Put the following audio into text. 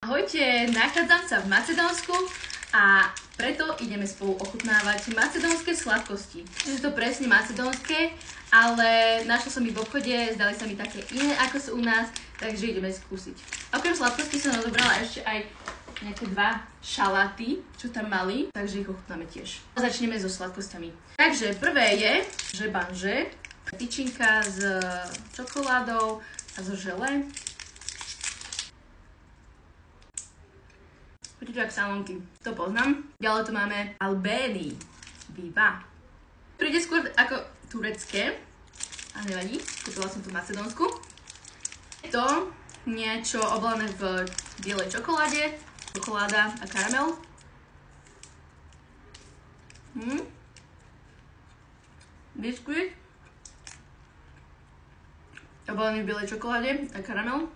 Ahojte, nachádzam sa v Macedónsku a preto ideme spolu ochutnávať macedónske sladkosti. Čiže to presne macedónske, ale našla som ich v obchode, zdali sa mi také iné ako sú u nás, takže ideme skúsiť. Okrem sladkosti som odobrala ešte aj nejaké 2 šaláty, čo tam mali, takže ich ochutnáme tiež. Začneme so sladkosťami. Takže prvé je žebanže, tyčinka s čokoládou a so žele. Chutí to jak salonky, to poznám. Ďalej tu máme Albény, Viva. Príde skôr ako turecké, ale nevadí, kúpila som tu v Macedónsku. Je to niečo obalené v bielej čokoláde, čokoláda a karamel. Biskuit obalený v bielej čokoláde a karamel.